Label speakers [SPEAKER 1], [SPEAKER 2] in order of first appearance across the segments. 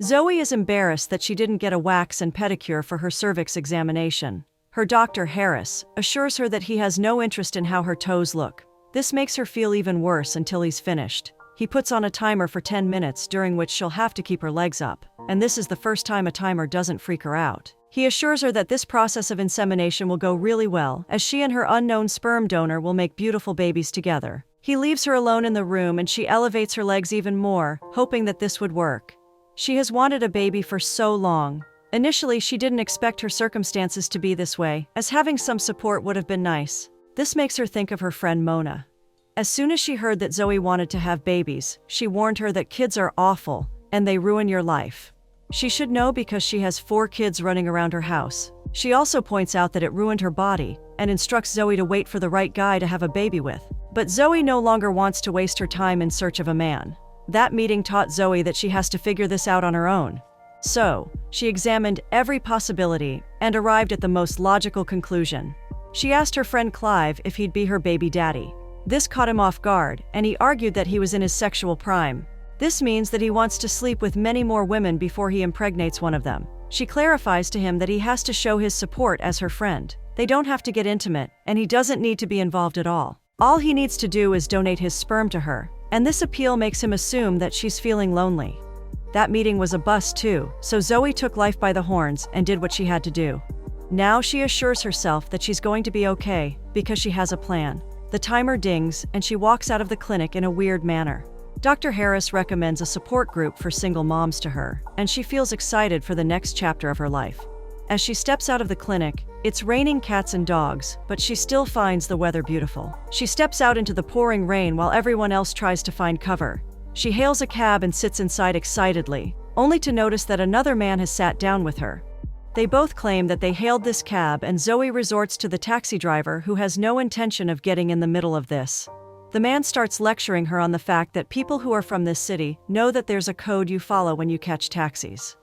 [SPEAKER 1] Zoe is embarrassed that she didn't get a wax and pedicure for her cervix examination. Her doctor, Harris, assures her that he has no interest in how her toes look. This makes her feel even worse until he's finished. He puts on a timer for 10 minutes during which she'll have to keep her legs up, and this is the first time a timer doesn't freak her out. He assures her that this process of insemination will go really well, as she and her unknown sperm donor will make beautiful babies together. He leaves her alone in the room and she elevates her legs even more, hoping that this would work. She has wanted a baby for so long. Initially, she didn't expect her circumstances to be this way, as having some support would have been nice. This makes her think of her friend Mona. As soon as she heard that Zoe wanted to have babies, she warned her that kids are awful, and they ruin your life. She should know because she has 4 kids running around her house. She also points out that it ruined her body, and instructs Zoe to wait for the right guy to have a baby with. But Zoe no longer wants to waste her time in search of a man. That meeting taught Zoe that she has to figure this out on her own. So, she examined every possibility and arrived at the most logical conclusion. She asked her friend Clive if he'd be her baby daddy. This caught him off guard, and he argued that he was in his sexual prime. This means that he wants to sleep with many more women before he impregnates one of them. She clarifies to him that he has to show his support as her friend. They don't have to get intimate, and he doesn't need to be involved at all. All he needs to do is donate his sperm to her, and this appeal makes him assume that she's feeling lonely. That meeting was a bust too, so Zoe took life by the horns and did what she had to do. Now she assures herself that she's going to be okay, because she has a plan. The timer dings, and she walks out of the clinic in a weird manner. Dr. Harris recommends a support group for single moms to her, and she feels excited for the next chapter of her life. As she steps out of the clinic, it's raining cats and dogs, but she still finds the weather beautiful. She steps out into the pouring rain while everyone else tries to find cover. She hails a cab and sits inside excitedly, only to notice that another man has sat down with her. They both claim that they hailed this cab, and Zoe resorts to the taxi driver who has no intention of getting in the middle of this. The man starts lecturing her on the fact that people who are from this city know that there's a code you follow when you catch taxis.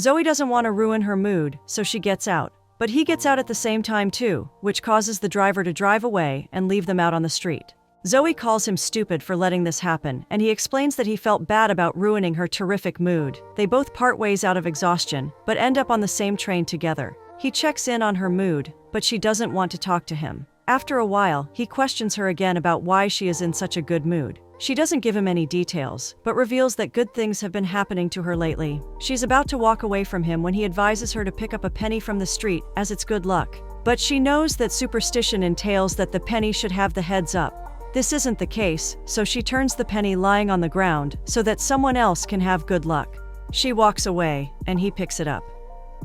[SPEAKER 1] Zoe doesn't want to ruin her mood, so she gets out. But he gets out at the same time too, which causes the driver to drive away and leave them out on the street. Zoe calls him stupid for letting this happen, and he explains that he felt bad about ruining her terrific mood. They both part ways out of exhaustion, but end up on the same train together. He checks in on her mood, but she doesn't want to talk to him. After a while, he questions her again about why she is in such a good mood. She doesn't give him any details, but reveals that good things have been happening to her lately. She's about to walk away from him when he advises her to pick up a penny from the street, as it's good luck. But she knows that superstition entails that the penny should have the heads up. This isn't the case, so she turns the penny lying on the ground so that someone else can have good luck. She walks away, and he picks it up.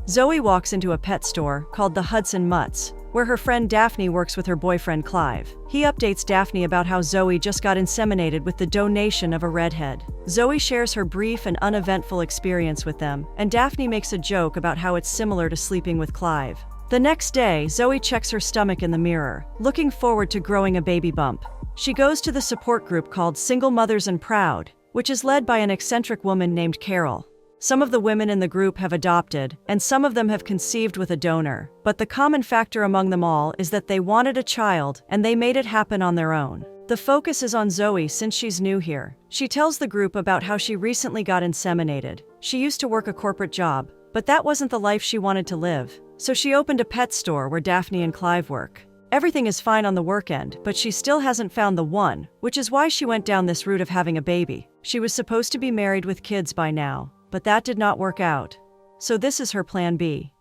[SPEAKER 1] Zoe walks into a pet store called the Hudson Mutts, where her friend Daphne works with her boyfriend Clive. He updates Daphne about how Zoe just got inseminated with the donation of a redhead. Zoe shares her brief and uneventful experience with them, and Daphne makes a joke about how it's similar to sleeping with Clive. The next day, Zoe checks her stomach in the mirror, looking forward to growing a baby bump. She goes to the support group called Single Mothers and Proud, which is led by an eccentric woman named Carol. Some of the women in the group have adopted, and some of them have conceived with a donor, but the common factor among them all is that they wanted a child and they made it happen on their own. The focus is on Zoe since she's new here. She tells the group about how she recently got inseminated. She used to work a corporate job, but that wasn't the life she wanted to live. So she opened a pet store where Daphne and Clive work. Everything is fine on the work end, but she still hasn't found the one, which is why she went down this route of having a baby. She was supposed to be married with kids by now, but that did not work out. So this is her plan B.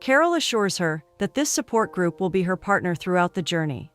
[SPEAKER 1] Carol assures her that this support group will be her partner throughout the journey.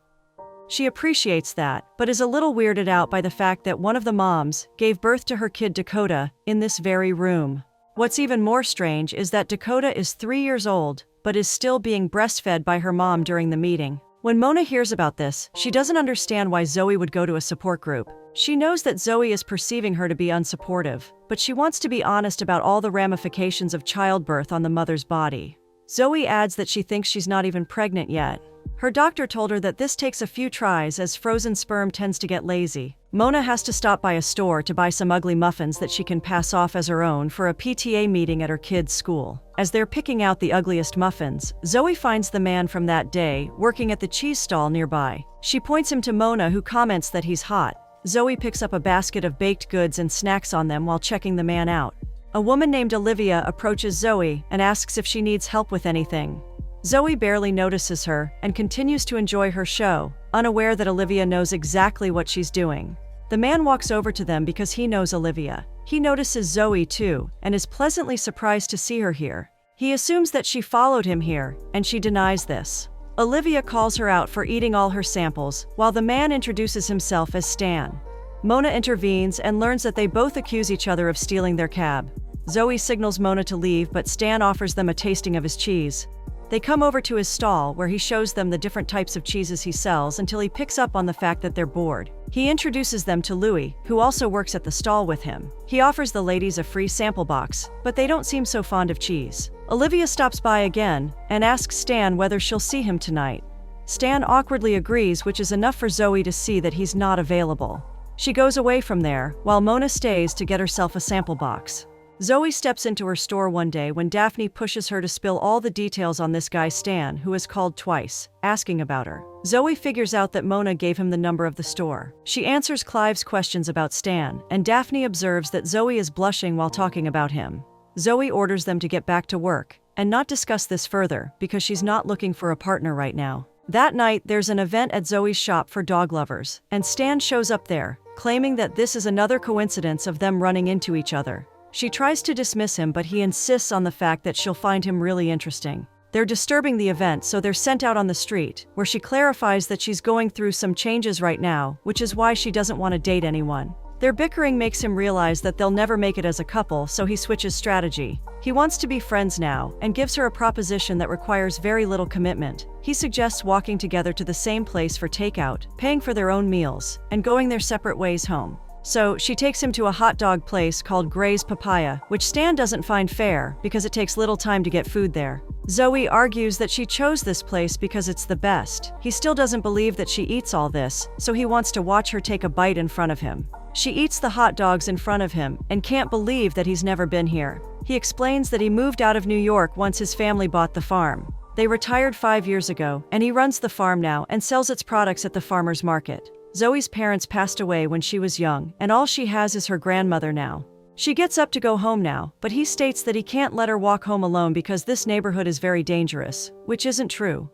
[SPEAKER 1] She appreciates that, but is a little weirded out by the fact that one of the moms gave birth to her kid Dakota in this very room. What's even more strange is that Dakota is 3 years old, but is still being breastfed by her mom during the meeting. When Mona hears about this, she doesn't understand why Zoe would go to a support group. She knows that Zoe is perceiving her to be unsupportive, but she wants to be honest about all the ramifications of childbirth on the mother's body. Zoe adds that she thinks she's not even pregnant yet. Her doctor told her that this takes a few tries as frozen sperm tends to get lazy. Mona has to stop by a store to buy some ugly muffins that she can pass off as her own for a PTA meeting at her kid's school. As they're picking out the ugliest muffins, Zoe finds the man from that day working at the cheese stall nearby. She points him to Mona, who comments that he's hot. Zoe picks up a basket of baked goods and snacks on them while checking the man out. A woman named Olivia approaches Zoe and asks if she needs help with anything. Zoe barely notices her and continues to enjoy her show, unaware that Olivia knows exactly what she's doing. The man walks over to them because he knows Olivia. He notices Zoe too and is pleasantly surprised to see her here. He assumes that she followed him here, and she denies this. Olivia calls her out for eating all her samples, while the man introduces himself as Stan. Mona intervenes and learns that they both accuse each other of stealing their cab. Zoe signals Mona to leave, but Stan offers them a tasting of his cheese. They come over to his stall where he shows them the different types of cheeses he sells until he picks up on the fact that they're bored. He introduces them to Louis, who also works at the stall with him. He offers the ladies a free sample box, but they don't seem so fond of cheese. Olivia stops by again and asks Stan whether she'll see him tonight. Stan awkwardly agrees, which is enough for Zoe to see that he's not available. She goes away from there, while Mona stays to get herself a sample box. Zoe steps into her store one day when Daphne pushes her to spill all the details on this guy Stan, who has called twice, asking about her. Zoe figures out that Mona gave him the number of the store. She answers Clive's questions about Stan, and Daphne observes that Zoe is blushing while talking about him. Zoe orders them to get back to work and not discuss this further because she's not looking for a partner right now. That night, there's an event at Zoe's shop for dog lovers, and Stan shows up there, claiming that this is another coincidence of them running into each other. She tries to dismiss him, but he insists on the fact that she'll find him really interesting. They're disturbing the event, so they're sent out on the street, where she clarifies that she's going through some changes right now, which is why she doesn't want to date anyone. Their bickering makes him realize that they'll never make it as a couple, so he switches strategy. He wants to be friends now, and gives her a proposition that requires very little commitment. He suggests walking together to the same place for takeout, paying for their own meals, and going their separate ways home. So, she takes him to a hot dog place called Gray's Papaya, which Stan doesn't find fair because it takes little time to get food there. Zoe argues that she chose this place because it's the best. He still doesn't believe that she eats all this, so he wants to watch her take a bite in front of him. She eats the hot dogs in front of him and can't believe that he's never been here. He explains that he moved out of New York once his family bought the farm. They retired 5 years ago, and he runs the farm now and sells its products at the farmer's market. Zoe's parents passed away when she was young, and all she has is her grandmother now. She gets up to go home now, but he states that he can't let her walk home alone because this neighborhood is very dangerous, which isn't true.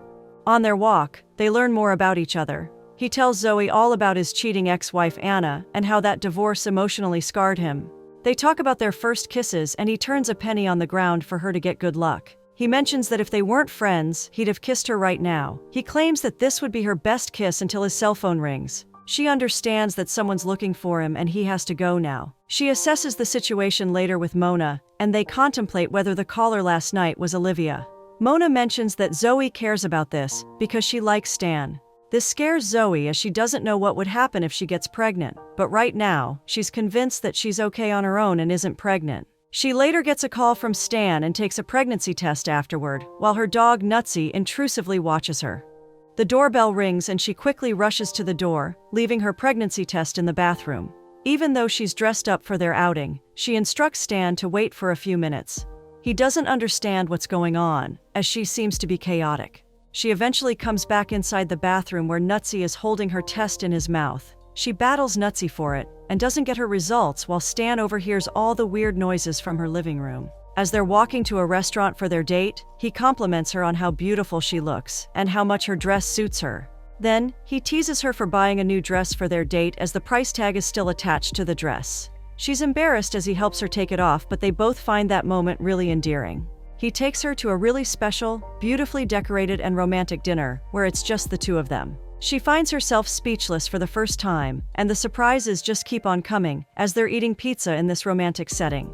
[SPEAKER 1] On their walk, they learn more about each other. He tells Zoe all about his cheating ex-wife Anna and how that divorce emotionally scarred him. They talk about their first kisses, and he turns a penny on the ground for her to get good luck. He mentions that if they weren't friends, he'd have kissed her right now. He claims that this would be her best kiss until his cell phone rings. She understands that someone's looking for him and he has to go now. She assesses the situation later with Mona, and they contemplate whether the caller last night was Olivia. Mona mentions that Zoe cares about this because she likes Stan. This scares Zoe as she doesn't know what would happen if she gets pregnant, but right now, she's convinced that she's okay on her own and isn't pregnant. She later gets a call from Stan and takes a pregnancy test afterward, while her dog Nutsy intrusively watches her. The doorbell rings and she quickly rushes to the door, leaving her pregnancy test in the bathroom. Even though she's dressed up for their outing, she instructs Stan to wait for a few minutes. He doesn't understand what's going on, as she seems to be chaotic. She eventually comes back inside the bathroom where Nutsy is holding her test in his mouth. She battles Nutsy for it, and doesn't get her results while Stan overhears all the weird noises from her living room. As they're walking to a restaurant for their date, he compliments her on how beautiful she looks and how much her dress suits her. Then, he teases her for buying a new dress for their date as the price tag is still attached to the dress. She's embarrassed as he helps her take it off, but they both find that moment really endearing. He takes her to a really special, beautifully decorated and romantic dinner, where it's just the two of them. She finds herself speechless for the first time, and the surprises just keep on coming as they're eating pizza in this romantic setting.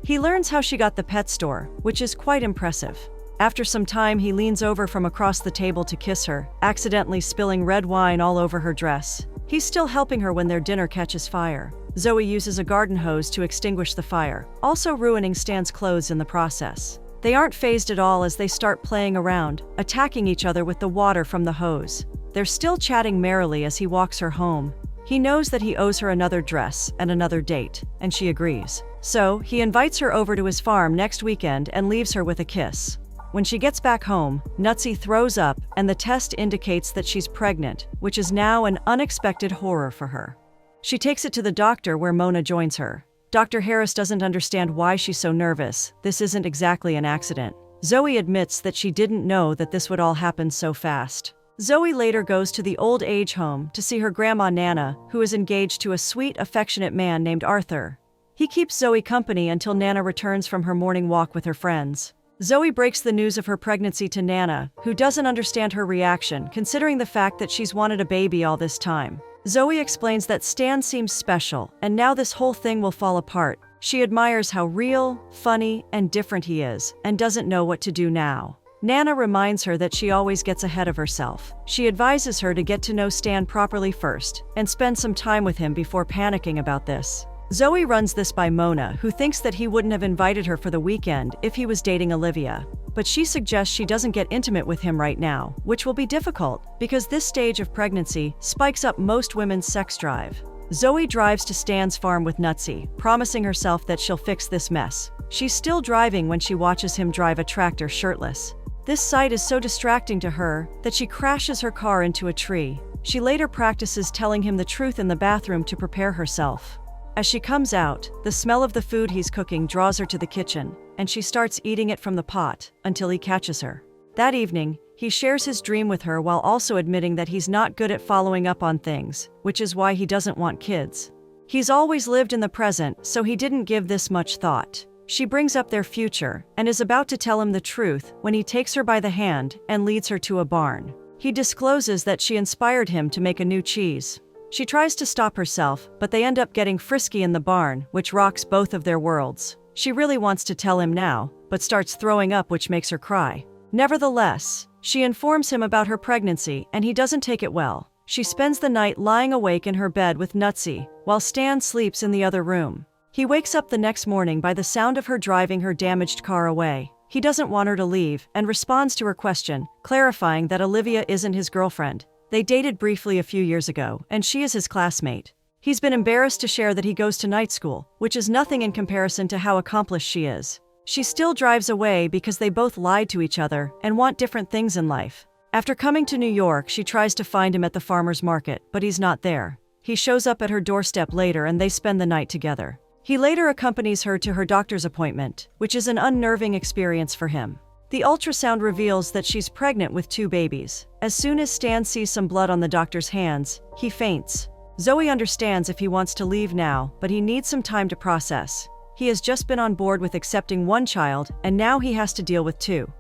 [SPEAKER 1] He learns how she got the pet store, which is quite impressive. After some time, he leans over from across the table to kiss her, accidentally spilling red wine all over her dress. He's still helping her when their dinner catches fire. Zoe uses a garden hose to extinguish the fire, also ruining Stan's clothes in the process. They aren't fazed at all as they start playing around, attacking each other with the water from the hose. They're still chatting merrily as he walks her home. He knows that he owes her another dress and another date, and she agrees. So, he invites her over to his farm next weekend and leaves her with a kiss. When she gets back home, Nutsy throws up and the test indicates that she's pregnant, which is now an unexpected horror for her. She takes it to the doctor where Mona joins her. Dr. Harris doesn't understand why she's so nervous. This isn't exactly an accident. Zoe admits that she didn't know that this would all happen so fast. Zoe later goes to the old age home to see her grandma Nana, who is engaged to a sweet, affectionate man named Arthur. He keeps Zoe company until Nana returns from her morning walk with her friends. Zoe breaks the news of her pregnancy to Nana, who doesn't understand her reaction, considering the fact that she's wanted a baby all this time. Zoe explains that Stan seems special, and now this whole thing will fall apart. She admires how real, funny, and different he is, and doesn't know what to do now. Nana reminds her that she always gets ahead of herself. She advises her to get to know Stan properly first, and spend some time with him before panicking about this. Zoe runs this by Mona, who thinks that he wouldn't have invited her for the weekend if he was dating Olivia. But she suggests she doesn't get intimate with him right now, which will be difficult, because this stage of pregnancy spikes up most women's sex drive. Zoe drives to Stan's farm with Nutsy, promising herself that she'll fix this mess. She's still driving when she watches him drive a tractor shirtless. This sight is so distracting to her that she crashes her car into a tree. She later practices telling him the truth in the bathroom to prepare herself. As she comes out, the smell of the food he's cooking draws her to the kitchen, and she starts eating it from the pot until he catches her. That evening, he shares his dream with her while also admitting that he's not good at following up on things, which is why he doesn't want kids. He's always lived in the present, so he didn't give this much thought. She brings up their future and is about to tell him the truth when he takes her by the hand and leads her to a barn. He discloses that she inspired him to make a new cheese. She tries to stop herself, but they end up getting frisky in the barn, which rocks both of their worlds. She really wants to tell him now, but starts throwing up, which makes her cry. Nevertheless, she informs him about her pregnancy, and he doesn't take it well. She spends the night lying awake in her bed with Nutsy, while Stan sleeps in the other room. He wakes up the next morning by the sound of her driving her damaged car away. He doesn't want her to leave, and responds to her question, clarifying that Olivia isn't his girlfriend. They dated briefly a few years ago, and she is his classmate. He's been embarrassed to share that he goes to night school, which is nothing in comparison to how accomplished she is. She still drives away because they both lied to each other and want different things in life. After coming to New York, she tries to find him at the farmer's market, but he's not there. He shows up at her doorstep later and they spend the night together. He later accompanies her to her doctor's appointment, which is an unnerving experience for him. The ultrasound reveals that she's pregnant with 2 babies. As soon as Stan sees some blood on the doctor's hands, he faints. Zoe understands if he wants to leave now, but he needs some time to process. He has just been on board with accepting 1 child, and now he has to deal with 2.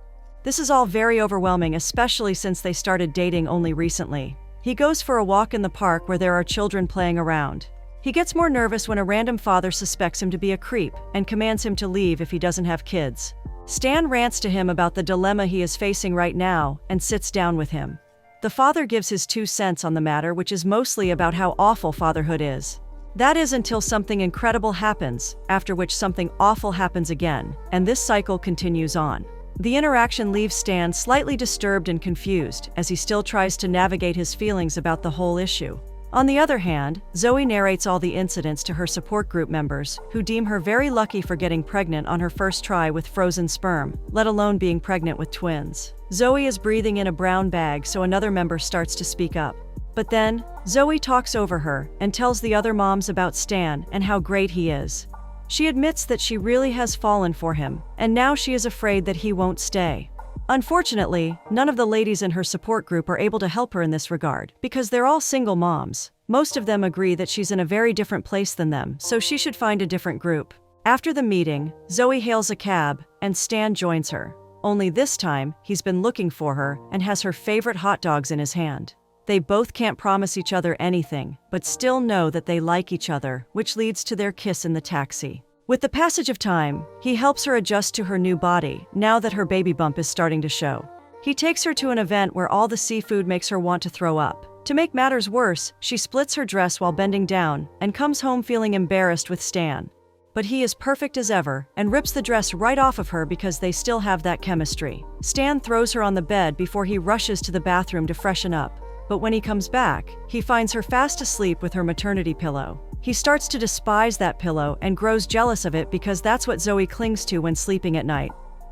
[SPEAKER 1] This is all very overwhelming, especially since they started dating only recently. He goes for a walk in the park where there are children playing around. He gets more nervous when a random father suspects him to be a creep and commands him to leave if he doesn't have kids. Stan rants to him about the dilemma he is facing right now and sits down with him. The father gives his 2 cents on the matter, which is mostly about how awful fatherhood is. That is until something incredible happens, after which something awful happens again, and this cycle continues on. The interaction leaves Stan slightly disturbed and confused as he still tries to navigate his feelings about the whole issue. On the other hand, Zoe narrates all the incidents to her support group members, who deem her very lucky for getting pregnant on her first try with frozen sperm, let alone being pregnant with twins. Zoe is breathing in a brown bag, so another member starts to speak up. But then, Zoe talks over her and tells the other moms about Stan and how great he is. She admits that she really has fallen for him, and now she is afraid that he won't stay. Unfortunately, none of the ladies in her support group are able to help her in this regard, because they're all single moms. Most of them agree that she's in a very different place than them, so she should find a different group. After the meeting, Zoe hails a cab, and Stan joins her. Only this time, he's been looking for her and has her favorite hot dogs in his hand. They both can't promise each other anything, but still know that they like each other, which leads to their kiss in the taxi. With the passage of time, he helps her adjust to her new body, now that her baby bump is starting to show. He takes her to an event where all the seafood makes her want to throw up. To make matters worse, she splits her dress while bending down, and comes home feeling embarrassed with Stan. But he is perfect as ever, and rips the dress right off of her because they still have that chemistry. Stan throws her on the bed before he rushes to the bathroom to freshen up. But when he comes back, he finds her fast asleep with her maternity pillow. He starts to despise that pillow and grows jealous of it because that's what Zoe clings to when sleeping at night.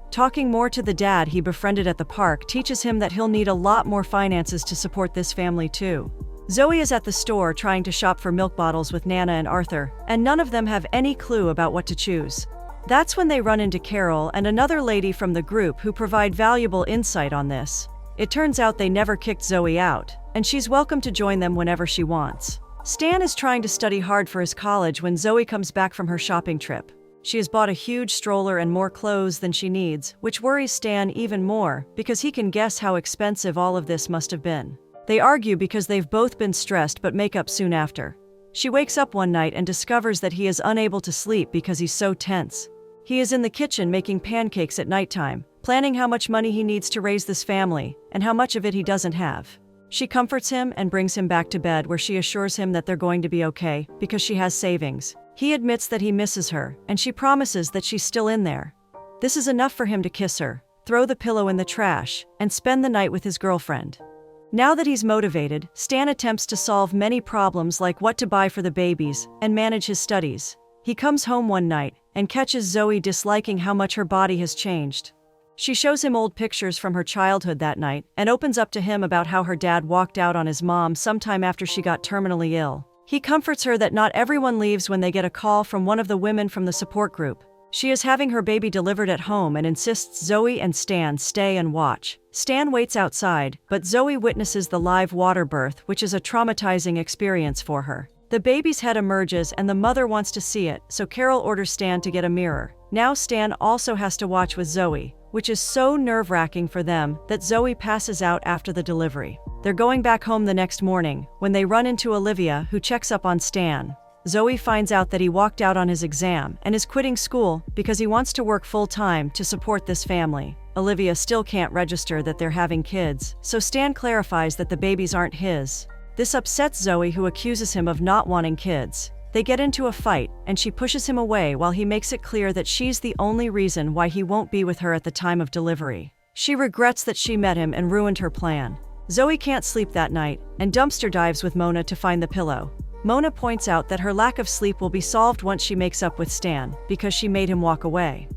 [SPEAKER 1] Talking more to the dad he befriended at the park teaches him that he'll need a lot more finances to support this family too. Zoe is at the store trying to shop for milk bottles with Nana and Arthur, and none of them have any clue about what to choose. That's when they run into Carol and another lady from the group who provide valuable insight on this. It turns out they never kicked Zoe out, and she's welcome to join them whenever she wants. Stan is trying to study hard for his college when Zoe comes back from her shopping trip. She has bought a huge stroller and more clothes than she needs, which worries Stan even more because he can guess how expensive all of this must have been. They argue because they've both been stressed but make up soon after. She wakes up one night and discovers that he is unable to sleep because he's so tense. He is in the kitchen making pancakes at nighttime, planning how much money he needs to raise this family and how much of it he doesn't have. She comforts him and brings him back to bed where she assures him that they're going to be okay because she has savings. He admits that he misses her, and she promises that she's still in there. This is enough for him to kiss her, throw the pillow in the trash, and spend the night with his girlfriend. Now that he's motivated, Stan attempts to solve many problems like what to buy for the babies and manage his studies. He comes home one night and catches Zoe disliking how much her body has changed. She shows him old pictures from her childhood that night and opens up to him about how her dad walked out on his mom sometime after she got terminally ill. He comforts her that not everyone leaves when they get a call from one of the women from the support group. She is having her baby delivered at home and insists Zoe and Stan stay and watch. Stan waits outside, but Zoe witnesses the live water birth, which is a traumatizing experience for her. The baby's head emerges and the mother wants to see it, so Carol orders Stan to get a mirror. Now Stan also has to watch with Zoe, which is so nerve-wracking for them that Zoe passes out after the delivery. They're going back home the next morning when they run into Olivia, who checks up on Stan. Zoe finds out that he walked out on his exam and is quitting school because he wants to work full-time to support this family. Olivia still can't register that they're having kids, so Stan clarifies that the babies aren't his. This upsets Zoe, who accuses him of not wanting kids. They get into a fight, and she pushes him away while he makes it clear that she's the only reason why he won't be with her at the time of delivery. She regrets that she met him and ruined her plan. Zoe can't sleep that night, and dumpster dives with Mona to find the pillow. Mona points out that her lack of sleep will be solved once she makes up with Stan, because she made him walk away.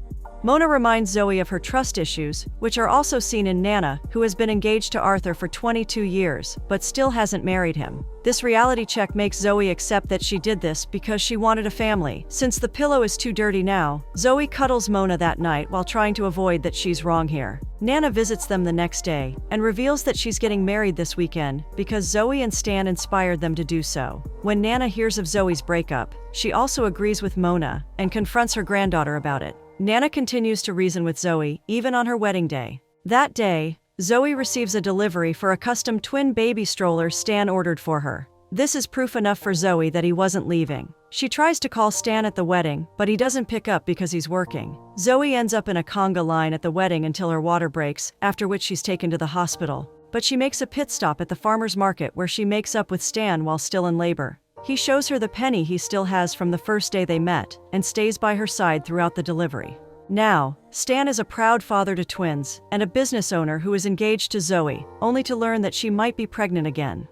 [SPEAKER 1] Mona reminds Zoe of her trust issues, which are also seen in Nana, who has been engaged to Arthur for 22 years, but still hasn't married him. This reality check makes Zoe accept that she did this because she wanted a family. Since the pillow is too dirty now, Zoe cuddles Mona that night while trying to avoid that she's wrong here. Nana visits them the next day and reveals that she's getting married this weekend because Zoe and Stan inspired them to do so. When Nana hears of Zoe's breakup, she also agrees with Mona and confronts her granddaughter about it. Nana continues to reason with Zoe, even on her wedding day. That day, Zoe receives a delivery for a custom twin baby stroller Stan ordered for her. This is proof enough for Zoe that he wasn't leaving. She tries to call Stan at the wedding, but he doesn't pick up because he's working. Zoe ends up in a conga line at the wedding until her water breaks, after which she's taken to the hospital. But she makes a pit stop at the farmer's market where she makes up with Stan while still in labor. He shows her the penny he still has from the first day they met, and stays by her side throughout the delivery. Now, Stan is a proud father to twins, and a business owner who is engaged to Zoe, only to learn that she might be pregnant again.